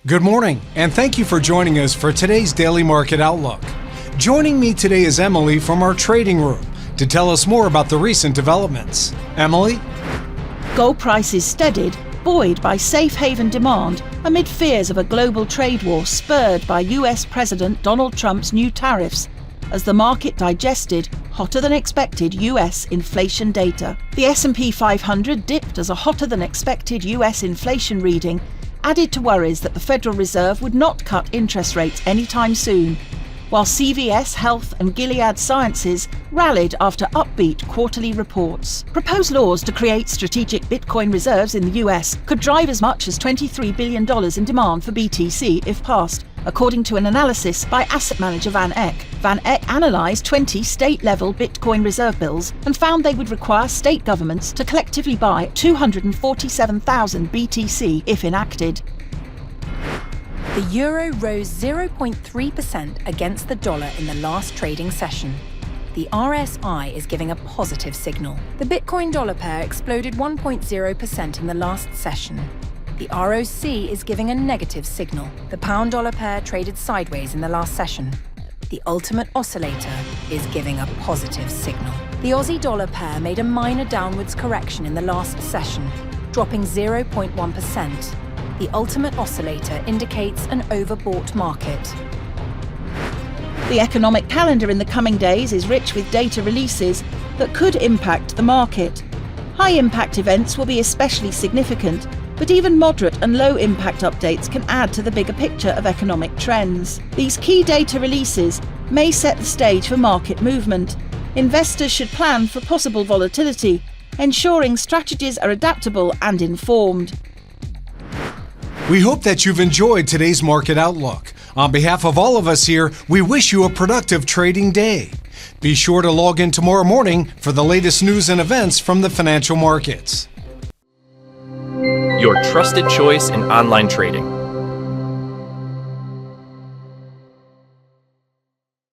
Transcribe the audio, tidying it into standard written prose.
Good morning, and thank you for joining us for today's Daily Market Outlook. Joining me today is Emily from our trading room to tell us more about the recent developments. Emily? Gold prices steadied, buoyed by safe haven demand amid fears of a global trade war spurred by US President Donald Trump's new tariffs, as the market digested hotter than expected US inflation data. The S&P 500 dipped as a hotter than expected US inflation reading added to worries that the Federal Reserve would not cut interest rates anytime soon, while CVS Health and Gilead Sciences rallied after upbeat quarterly reports. Proposed laws to create strategic Bitcoin reserves in the US could drive as much as $23 billion in demand for BTC if passed, according to an analysis by asset manager Van Eck. Van Eck analysed 20 state-level Bitcoin reserve bills and found they would require state governments to collectively buy 247,000 BTC if enacted. The euro rose 0.3% against the dollar in the last trading session. The RSI is giving a positive signal. The Bitcoin dollar pair exploded 1.0% in the last session. The ROC is giving a negative signal. The pound dollar pair traded sideways in the last session. The ultimate oscillator is giving a positive signal. The Aussie dollar pair made a minor downwards correction in the last session, dropping 0.1%. The ultimate oscillator indicates an overbought market. The economic calendar in the coming days is rich with data releases that could impact the market. High-impact events will be especially significant, but even moderate and low-impact updates can add to the bigger picture of economic trends. These key data releases may set the stage for market movement. Investors should plan for possible volatility, ensuring strategies are adaptable and informed. We hope that you've enjoyed today's Market Outlook. On behalf of all of us here, we wish you a productive trading day. Be sure to log in tomorrow morning for the latest news and events from the financial markets. Your trusted choice in online trading.